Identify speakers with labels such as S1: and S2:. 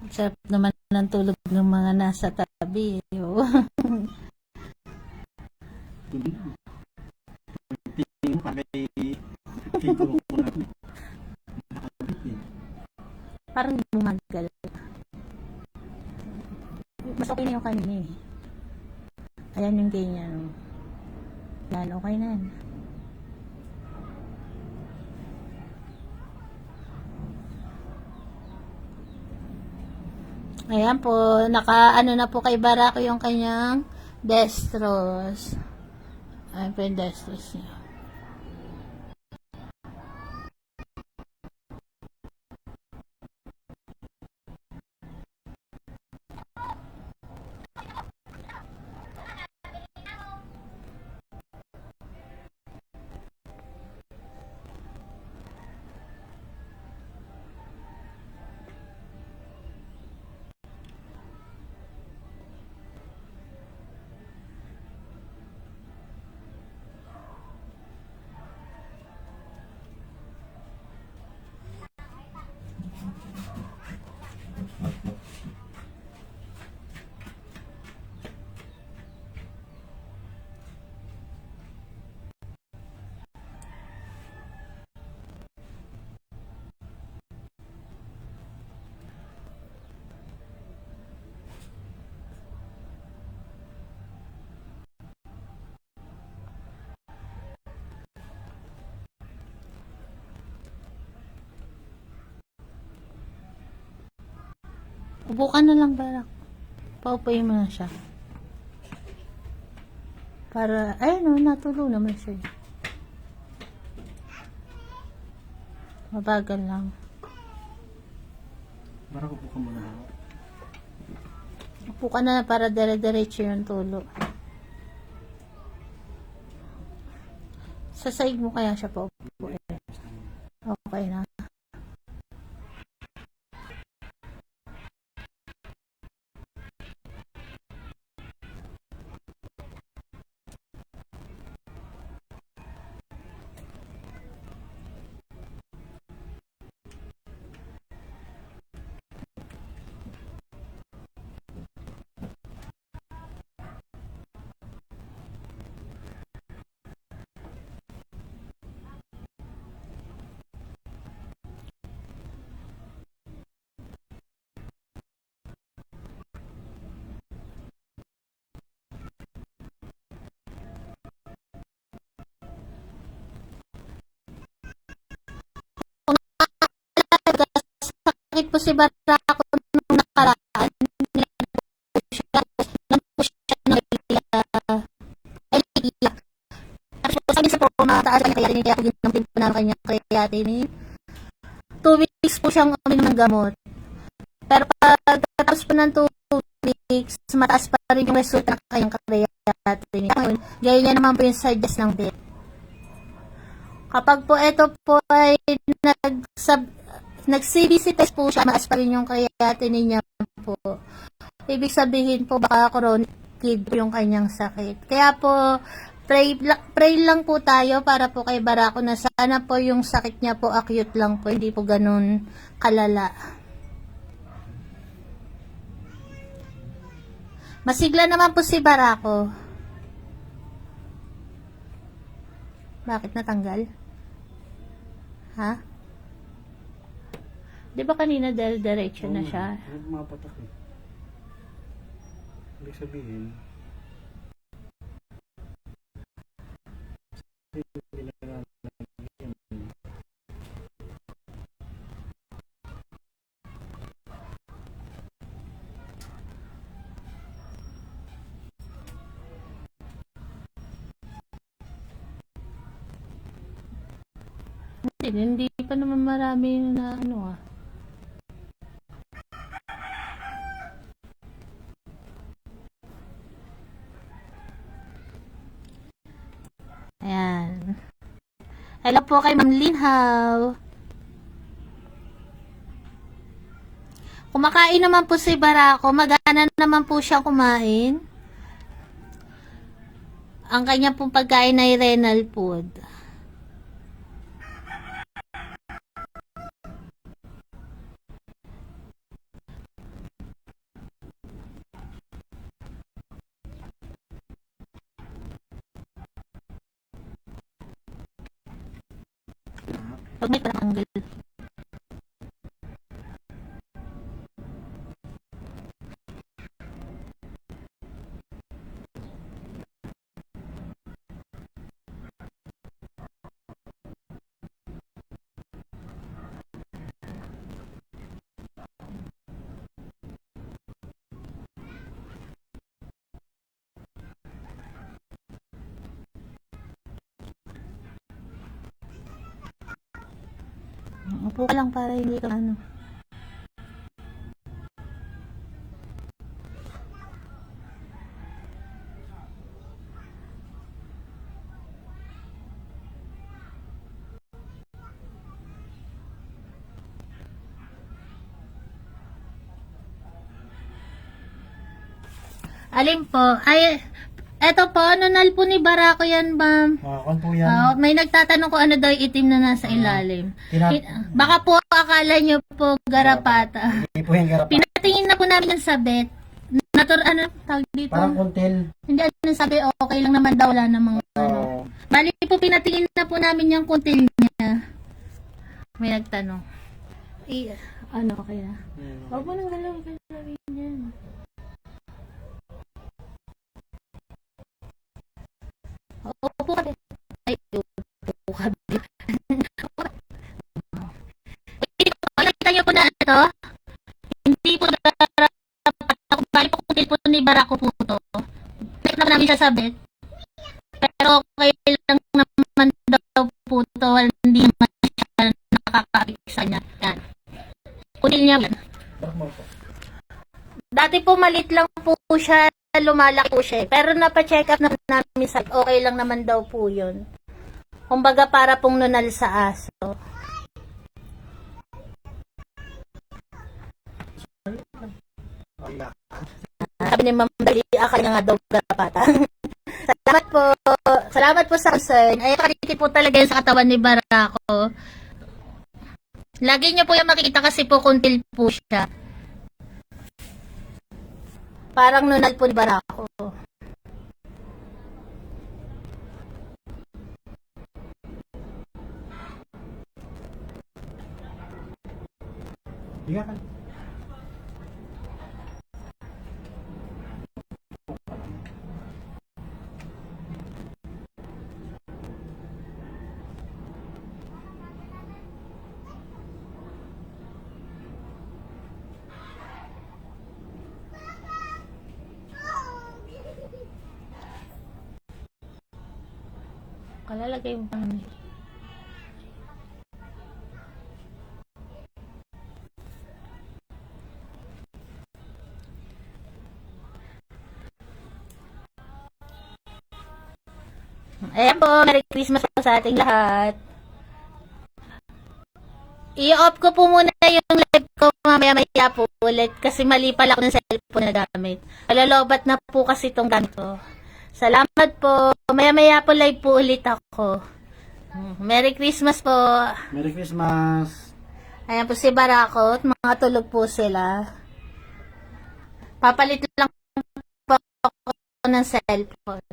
S1: Sarap naman ng tulog ng mga nasa tabi. Oh.
S2: Tingin mo kagay tito ko na nakabit eh.
S1: Parang bumagal. Mas okay na yung kanina eh. Ayan yung ganyan. Yan, okay na yan. Ayan po, naka-ano na po kay Barako yung kanyang destros. Ayan po yung destros niya. Upo ka na lang, Barak. Paupuin mo na siya. Para, ayun o, natulog naman siya. Mabagal lang.
S2: Barako po ka muna.
S1: Upo ka na para dire-diretso yung tulog. Sa sahig mo kaya siya paupuin. Okay na. Sakit po si Barako nung nakaraan. Sabi sa po, mataas ang kaya kaya ginampin po na kanya kaya ni 2 weeks po siyang uminom ng gamot. Pero pagkatapos po ng 2 weeks, mataas pa rin yung resulta ng kanyang creatinine. Ngayon, gaya niya naman po yung suggest ng vet. Kapag po ito po ay nag-CBC test po siya, mataas pa rin yung creatinine niya po. Ibig sabihin po baka chronic yung kanyang sakit. Kaya po, pray lang po tayo para po kay Barako na sana po yung sakit niya po acute lang po, hindi po ganun kalala. Masigla naman po si Barako. Bakit natanggal? Ha? Di ba kanina diretso na siya?
S2: Mapatak eh. Ibig sabihin,
S1: Hindi pa naman marami na ano ah. Ayan. Hello po kay Ma'am Linhaw. Kumakain naman po si Barako. Magana naman po siya kumain. Ang kanya pong pagkain ay renal food. Pag may pananggal. Upo ka lang para hindi ka ano. Alin po? Ay, eto po, nunal po ni Barako yan, ma'am.
S2: Kung po yan.
S1: May nagtatanong kung ano daw yung itim na nasa ilalim.
S2: Tina-
S1: Baka po akala nyo po garapata.
S2: Hindi po yan garapata.
S1: Pinatingin na po namin yung sabit. Ano tawag dito?
S2: Parang kuntil.
S1: Hindi ano sabi, okay lang naman daw, wala namang ano.
S2: Oo.
S1: Bali po, pinatingin na po namin yung kuntil niya. May nagtanong. Ano, okay na? Huwag mo nang galawin yan. Opo ka. Ay, opo ka. Nakita niyo po na ito? Hindi po bali po kuntil po ni Barako po ito. Check na namin siya sabit. Pero okay lang naman daw po ito. Hindi naman siya nakakabig sa niya. Yan. Kuntil niya yan. Dati po malit lang po siya. Lumalaki po siya. Pero napacheck up na namin sa okay lang naman daw po yun. Kumbaga para pong nunal sa aso. Sabi ni Ma'am Dali, akala nga daw garapata. Salamat po. Salamat po sa concern. Ay, kaliki po talaga yun sa katawan ni Barako. Lagi niyo po yung makikita kasi po kuntil po siya. Parang nunal po ni Barako.
S2: Higa ka.
S1: Kalalagay mo pa naman. Ayan po, Merry Christmas po sa ating lahat. I-off ko po muna yung live ko mamaya-maya po ulit kasi mali pala ako ng cellphone na gamit. Alalobat na po kasi itong gamit ko. Salamat po. Maya-maya po live po ulit ako. Merry Christmas po.
S2: Merry Christmas.
S1: Ayan po si Barako. Mga tulog po sila. Papalit lang po ako ng cellphone.